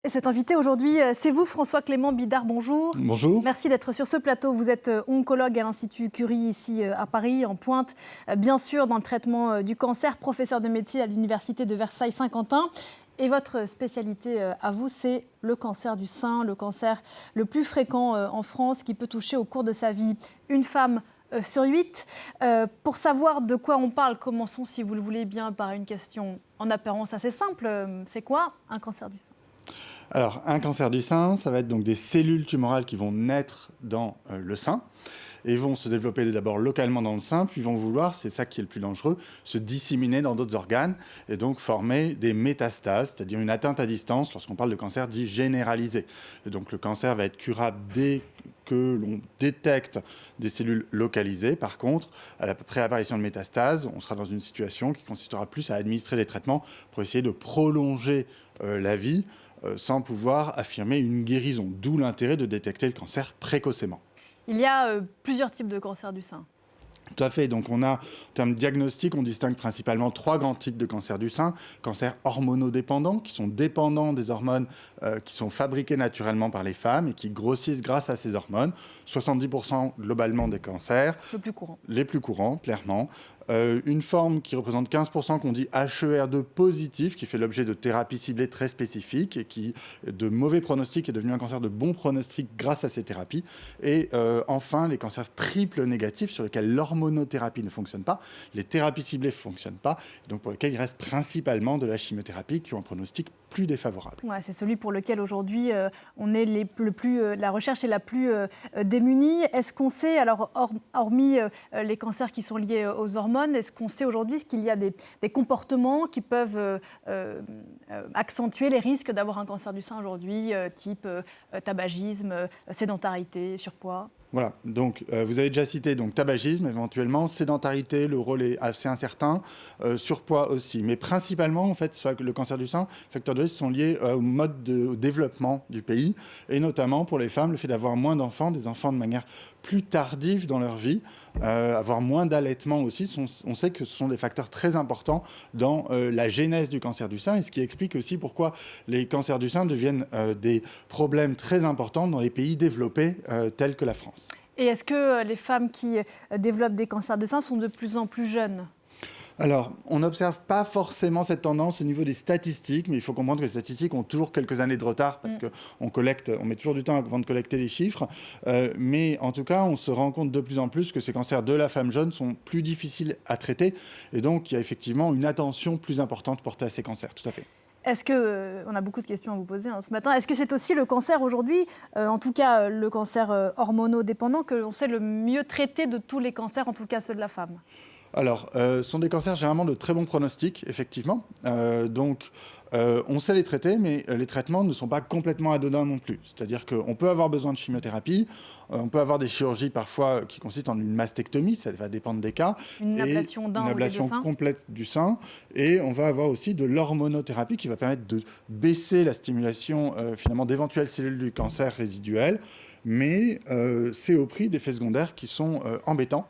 Et cet invité aujourd'hui, c'est vous, François-Clément Bidard, bonjour. Bonjour. Merci d'être sur ce plateau. Vous êtes oncologue à l'Institut Curie, ici à Paris, en pointe, bien sûr, dans le traitement du cancer, professeur de médecine à l'Université de Versailles-Saint-Quentin. Et votre spécialité à vous, c'est le cancer du sein, le cancer le plus fréquent en France, qui peut toucher au cours de sa vie une femme sur 8. Pour savoir de quoi on parle, commençons, si vous le voulez bien, par une question en apparence assez simple. C'est quoi un cancer du sein ? Alors, un cancer du sein, ça va être donc des cellules tumorales qui vont naître dans le sein et vont se développer d'abord localement dans le sein, puis vont vouloir, c'est ça qui est le plus dangereux, se disséminer dans d'autres organes et donc former des métastases, c'est-à-dire une atteinte à distance lorsqu'on parle de cancer dit généralisé. Et donc le cancer va être curable dès que l'on détecte des cellules localisées. Par contre, à la préapparition de métastases, on sera dans une situation qui consistera plus à administrer des traitements pour essayer de prolonger la vie sans pouvoir affirmer une guérison. D'où l'intérêt de détecter le cancer précocement. Il y a plusieurs types de cancer du sein. Tout à fait. Donc, en termes diagnostiques, on distingue principalement 3 grands types de cancer du sein. Cancers hormonodépendants, qui sont dépendants des hormones qui sont fabriquées naturellement par les femmes et qui grossissent grâce à ces hormones. 70% globalement des cancers. Le plus courant. Les plus courants, clairement. Une forme qui représente 15% qu'on dit HER2 positif, qui fait l'objet de thérapies ciblées très spécifiques et qui, de mauvais pronostic, est devenu un cancer de bon pronostic grâce à ces thérapies. Et enfin, les cancers triples négatifs sur lesquels l'hormonothérapie ne fonctionne pas, les thérapies ciblées ne fonctionnent pas, donc pour lesquels il reste principalement de la chimiothérapie qui ont un pronostic plus défavorable. Ouais, c'est celui pour lequel aujourd'hui on est la recherche est la plus démunie. Est-ce qu'on sait, alors hormis les cancers qui sont liés aux hormones, est-ce qu'on sait aujourd'hui qu'il y a des comportements qui peuvent accentuer les risques d'avoir un cancer du sein aujourd'hui, type tabagisme, sédentarité, surpoids ? Voilà, donc vous avez déjà cité donc, tabagisme éventuellement, sédentarité, le rôle est assez incertain, surpoids aussi. Mais principalement, en fait, le cancer du sein, les facteurs de risque sont liés au mode de développement du pays, et notamment pour les femmes, le fait d'avoir moins d'enfants, des enfants de manière plus tardive dans leur vie, avoir moins d'allaitement aussi. On sait que ce sont des facteurs très importants dans la genèse du cancer du sein, et ce qui explique aussi pourquoi les cancers du sein deviennent des problèmes très importants dans les pays développés tels que la France. Et est-ce que les femmes qui développent des cancers du sein sont de plus en plus jeunes ? Alors, on n'observe pas forcément cette tendance au niveau des statistiques, mais il faut comprendre que les statistiques ont toujours quelques années de retard parce qu'on met toujours du temps avant de collecter les chiffres. Mais en tout cas, on se rend compte de plus en plus que ces cancers de la femme jeune sont plus difficiles à traiter. Et donc, il y a effectivement une attention plus importante portée à ces cancers, tout à fait. Est-ce que, on a beaucoup de questions à vous poser ce matin, est-ce que c'est aussi le cancer aujourd'hui, en tout cas le cancer hormonodépendant, que l'on sait le mieux traiter de tous les cancers, en tout cas ceux de la femme ? Alors, ce sont des cancers généralement de très bons pronostics, effectivement. On sait les traiter, mais les traitements ne sont pas complètement anodins non plus. C'est-à-dire qu'on peut avoir besoin de chimiothérapie, on peut avoir des chirurgies parfois qui consistent en une mastectomie, ça va dépendre des cas. Une ablation d'un ou des deux seins. Complète du sein. Et on va avoir aussi de l'hormonothérapie qui va permettre de baisser la stimulation finalement d'éventuelles cellules du cancer résiduelles. Mais c'est au prix d'effets secondaires qui sont embêtants.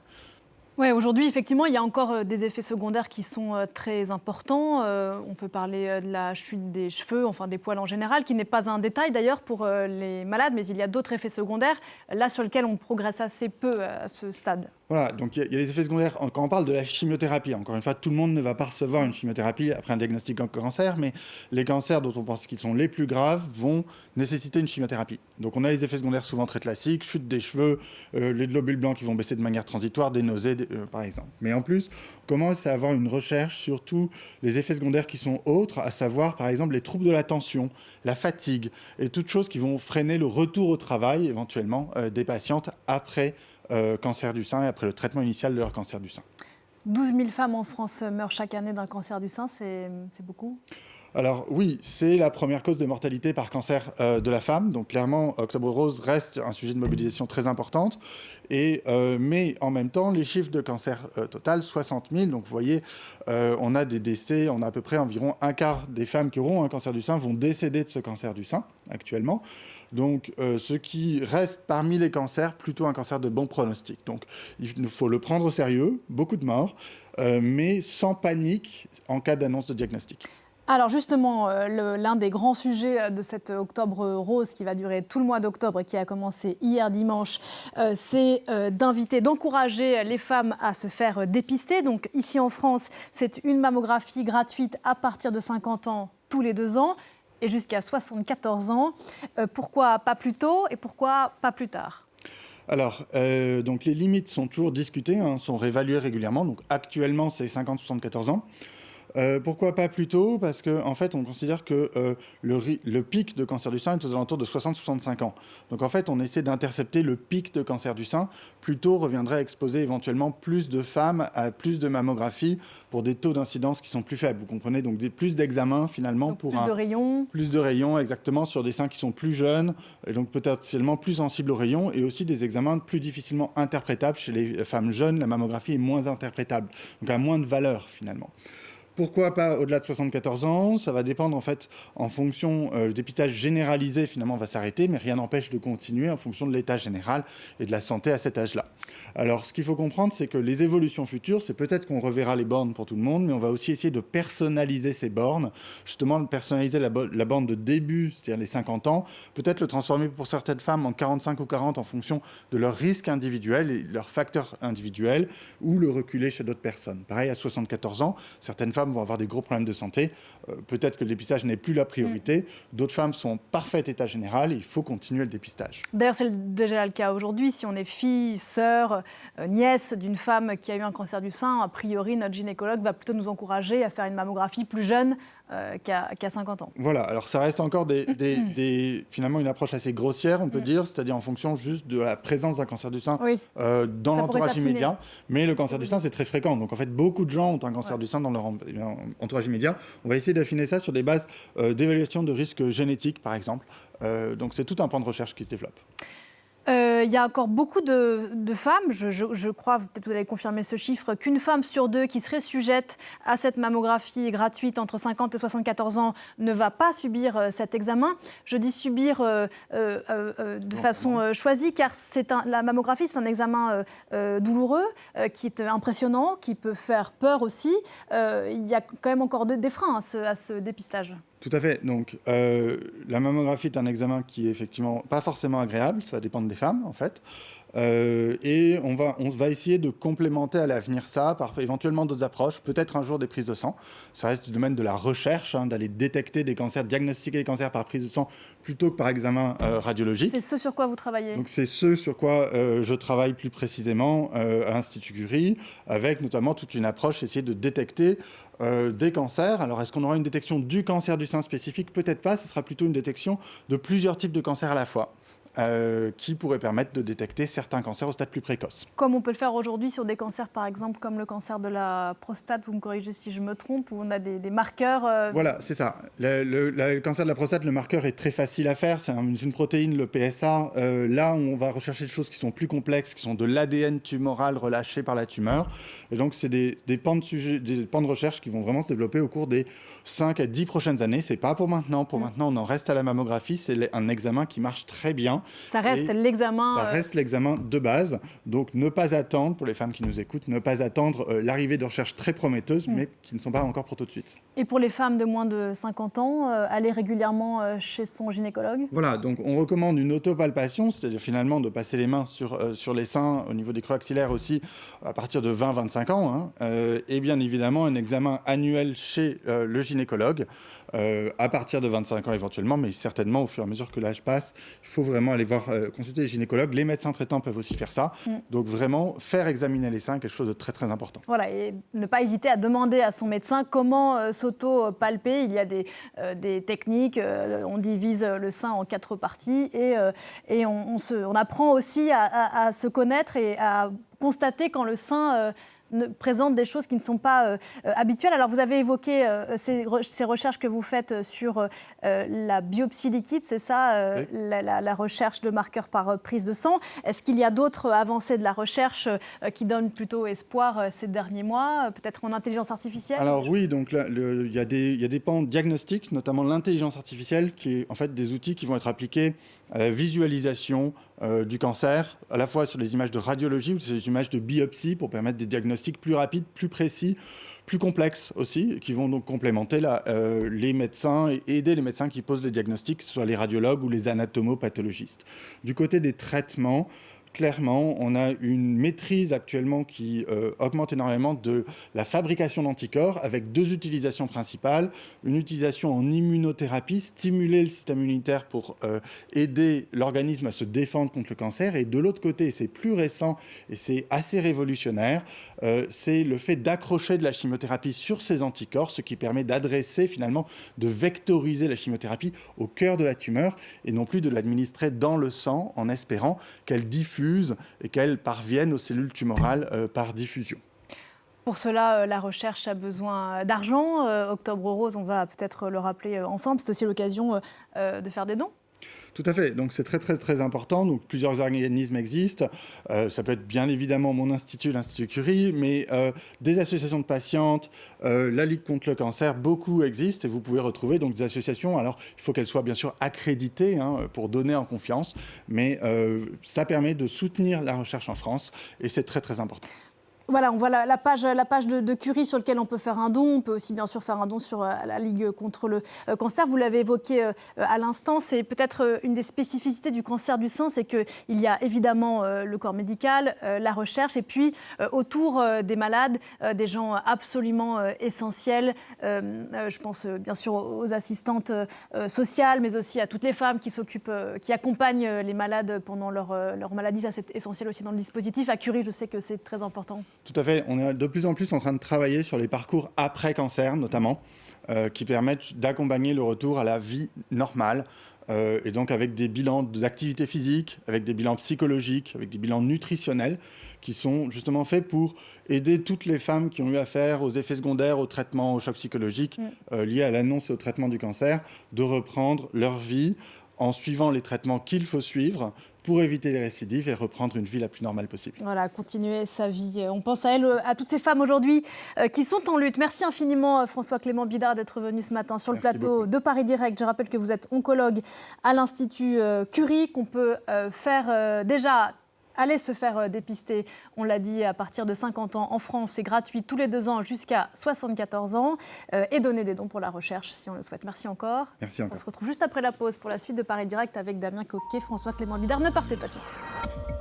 Oui, aujourd'hui, effectivement, il y a encore des effets secondaires qui sont très importants. On peut parler de la chute des cheveux, enfin des poils en général, qui n'est pas un détail d'ailleurs pour les malades, mais il y a d'autres effets secondaires, là sur lesquels on progresse assez peu à ce stade. Voilà, donc il y a les effets secondaires. Quand on parle de la chimiothérapie, encore une fois, tout le monde ne va pas recevoir une chimiothérapie après un diagnostic en cancer, mais les cancers dont on pense qu'ils sont les plus graves vont nécessiter une chimiothérapie. Donc on a les effets secondaires souvent très classiques, chute des cheveux, les globules blancs qui vont baisser de manière transitoire, des nausées par exemple. Mais en plus, on commence à avoir une recherche sur tous les effets secondaires qui sont autres, à savoir par exemple les troubles de l'attention, la fatigue, et toutes choses qui vont freiner le retour au travail éventuellement des patientes après cancer du sein et après le traitement initial de leur cancer du sein. 12 000 femmes en France meurent chaque année d'un cancer du sein, c'est beaucoup ? Alors oui, c'est la première cause de mortalité par cancer de la femme. Donc clairement, Octobre Rose reste un sujet de mobilisation très importante. Mais en même temps, les chiffres de cancer total, 60 000. Donc vous voyez, on a des décès, on a à peu près environ un quart des femmes qui auront un cancer du sein vont décéder de ce cancer du sein actuellement. Donc, ce qui reste parmi les cancers, plutôt un cancer de bon pronostic. Donc, il faut le prendre au sérieux, beaucoup de morts, mais sans panique en cas d'annonce de diagnostic. Alors justement, l'un des grands sujets de cet octobre rose qui va durer tout le mois d'octobre et qui a commencé hier dimanche, c'est d'encourager les femmes à se faire dépister. Donc ici en France, c'est une mammographie gratuite à partir de 50 ans tous les 2 ans et jusqu'à 74 ans. Pourquoi pas plus tôt et pourquoi pas plus tard ? Alors, donc les limites sont toujours discutées, sont réévaluées régulièrement. Donc actuellement, c'est 50-74 ans. Pourquoi pas plus tôt ? Parce qu'en fait, on considère que le pic de cancer du sein est aux alentours de 60-65 ans. Donc en fait, on essaie d'intercepter le pic de cancer du sein. Plus tôt reviendrait à exposer éventuellement plus de femmes à plus de mammographies pour des taux d'incidence qui sont plus faibles. Vous comprenez ? Donc plus d'examens finalement donc pour plus de rayons. Plus de rayons, exactement, sur des seins qui sont plus jeunes et donc potentiellement plus sensibles aux rayons, et aussi des examens plus difficilement interprétables. Chez les femmes jeunes, la mammographie est moins interprétable, donc a moins de valeur finalement. Pourquoi pas au-delà de 74 ans ? Ça va dépendre en fait en fonction, le dépistage généralisé finalement va s'arrêter, mais rien n'empêche de continuer en fonction de l'état général et de la santé à cet âge-là. Alors ce qu'il faut comprendre, c'est que les évolutions futures, c'est peut-être qu'on reverra les bornes pour tout le monde, mais on va aussi essayer de personnaliser ces bornes, justement de personnaliser la borne de début, c'est-à-dire les 50 ans, peut-être le transformer pour certaines femmes en 45 ou 40 en fonction de leur risque individuel et leurs facteurs individuels, ou le reculer chez d'autres personnes. Pareil, à 74 ans, certaines femmes vont avoir des gros problèmes de santé. Peut-être que le dépistage n'est plus la priorité. D'autres femmes sont en parfait état général et il faut continuer le dépistage. D'ailleurs, c'est déjà le cas aujourd'hui. Si on est fille, sœur, nièce d'une femme qui a eu un cancer du sein, a priori, notre gynécologue va plutôt nous encourager à faire une mammographie plus jeune qu'à 50 ans. Voilà, alors ça reste encore finalement une approche assez grossière, on peut dire, c'est-à-dire en fonction juste de la présence d'un cancer du sein dans l'entourage immédiat. Mais le cancer du sein, c'est très fréquent. Donc en fait, beaucoup de gens ont un cancer du sein dans leur entourage immédiat. On va essayer d'affiner ça sur des bases d'évaluation de risque génétique, par exemple. Donc c'est tout un pan de recherche qui se développe. Il y a encore beaucoup de femmes, je crois, peut-être vous allez confirmer ce chiffre, qu'une femme sur 2 qui serait sujette à cette mammographie gratuite entre 50 et 74 ans ne va pas subir cet examen. Je dis subir de façon choisie, car la mammographie, c'est un examen douloureux, qui est impressionnant, qui peut faire peur aussi. Il y a quand même encore des freins à ce dépistage. Tout à fait. Donc, la mammographie est un examen qui est effectivement pas forcément agréable. Ça va dépendre des femmes, en fait. Et on va essayer de complémenter à l'avenir ça par éventuellement d'autres approches, peut-être un jour des prises de sang. Ça reste du domaine de la recherche, d'aller détecter des cancers, diagnostiquer les cancers par prise de sang plutôt que par examen radiologique. C'est ce sur quoi vous travaillez ? Donc c'est ce sur quoi je travaille plus précisément à l'Institut Curie, avec notamment toute une approche, essayer de détecter des cancers. Alors, est-ce qu'on aura une détection du cancer du sein spécifique ? Peut-être pas, ce sera plutôt une détection de plusieurs types de cancers à la fois. Qui pourrait permettre de détecter certains cancers au stade plus précoce. Comme on peut le faire aujourd'hui sur des cancers, par exemple, comme le cancer de la prostate, vous me corrigez si je me trompe, où on a des marqueurs. Voilà, c'est ça. Le cancer de la prostate, le marqueur est très facile à faire. C'est une protéine, le PSA. Là, on va rechercher des choses qui sont plus complexes, qui sont de l'ADN tumoral relâché par la tumeur. Et donc, c'est des pans de recherche qui vont vraiment se développer au cours des 5 à 10 prochaines années. C'est pas pour maintenant. Pour maintenant, on en reste à la mammographie. C'est un examen qui marche très bien. Ça reste l'examen. Ça reste l'examen de base. Donc, ne pas attendre, pour les femmes qui nous écoutent, ne pas attendre l'arrivée de recherches très prometteuses, mais qui ne sont pas encore pour tout de suite. Et pour les femmes de moins de 50 ans, aller régulièrement chez son gynécologue ? Voilà, donc on recommande une autopalpation, c'est-à-dire finalement de passer les mains sur les seins, au niveau des creux axillaires aussi, à partir de 20-25 ans. Et bien évidemment, un examen annuel chez le gynécologue, à partir de 25 ans éventuellement, mais certainement au fur et à mesure que l'âge passe, il faut vraiment aller consulter les gynécologues. Les médecins traitants peuvent aussi faire ça. Donc vraiment, faire examiner les seins, quelque chose de très très important. Voilà, et ne pas hésiter à demander à son médecin comment s'auto-palper. Il y a des techniques, on divise le sein en 4 parties et on apprend aussi à se connaître et à constater quand le sein présente des choses qui ne sont pas habituelles. Alors, vous avez évoqué ces recherches que vous faites sur la biopsie liquide, c'est ça, oui. la recherche de marqueurs par prise de sang. Est-ce qu'il y a d'autres avancées de la recherche qui donnent plutôt espoir ces derniers mois, peut-être en intelligence artificielle ? Alors oui, donc il y a des pans diagnostiques, notamment l'intelligence artificielle, qui est en fait des outils qui vont être appliqués à la visualisation du cancer, à la fois sur les images de radiologie ou sur les images de biopsie pour permettre des diagnostics plus rapides, plus précis, plus complexes aussi, qui vont donc complémenter les médecins et aider les médecins qui posent les diagnostics, que ce soit les radiologues ou les anatomopathologistes. Du côté des traitements, clairement, on a une maîtrise actuellement qui augmente énormément de la fabrication d'anticorps avec 2 utilisations principales. Une utilisation en immunothérapie, stimuler le système immunitaire pour aider l'organisme à se défendre contre le cancer. Et de l'autre côté, c'est plus récent et c'est assez révolutionnaire, c'est le fait d'accrocher de la chimiothérapie sur ces anticorps, ce qui permet d'adresser finalement, de vectoriser la chimiothérapie au cœur de la tumeur et non plus de l'administrer dans le sang en espérant qu'elle diffuse et qu'elles parviennent aux cellules tumorales par diffusion. Pour cela, la recherche a besoin d'argent. Octobre Rose, on va peut-être le rappeler ensemble, c'est aussi l'occasion de faire des dons. Tout à fait, donc c'est très important. Donc, plusieurs organismes existent. Ça peut être bien évidemment mon institut, l'Institut Curie, mais des associations de patientes, la Ligue contre le cancer, beaucoup existent et vous pouvez retrouver donc, des associations. Alors, il faut qu'elles soient bien sûr accréditées pour donner en confiance, mais ça permet de soutenir la recherche en France et c'est très important. Voilà, on voit la page de Curie sur laquelle on peut faire un don. On peut aussi bien sûr faire un don sur la Ligue contre le cancer. Vous l'avez évoqué à l'instant, c'est peut-être une des spécificités du cancer du sein, c'est qu'il y a évidemment le corps médical, la recherche, et puis autour des malades, des gens absolument essentiels. Je pense bien sûr aux assistantes sociales, mais aussi à toutes les femmes qui accompagnent les malades pendant leur maladie. Ça, c'est essentiel aussi dans le dispositif. À Curie, je sais que c'est très important. Tout à fait. On est de plus en plus en train de travailler sur les parcours après-cancer, notamment, qui permettent d'accompagner le retour à la vie normale. Et donc avec des bilans d'activité physique, avec des bilans psychologiques, avec des bilans nutritionnels, qui sont justement faits pour aider toutes les femmes qui ont eu affaire aux effets secondaires, aux traitements, aux chocs psychologiques liés à l'annonce et au traitement du cancer, de reprendre leur vie en suivant les traitements qu'il faut suivre pour éviter les récidives et reprendre une vie la plus normale possible. Voilà, continuer sa vie. On pense à elle, à toutes ces femmes aujourd'hui qui sont en lutte. Merci infiniment François-Clément Bidard d'être venu ce matin sur le plateau de Paris Direct. Je rappelle que vous êtes oncologue à l'Institut Curie, qu'on peut faire déjà... Allez se faire dépister, on l'a dit, à partir de 50 ans en France. C'est gratuit tous les 2 ans jusqu'à 74 ans. Et donner des dons pour la recherche si on le souhaite. Merci encore. Merci encore. On se retrouve juste après la pause pour la suite de Paris Direct avec Damien Coquet, François-Clément Bidard. Ne partez pas tout de suite.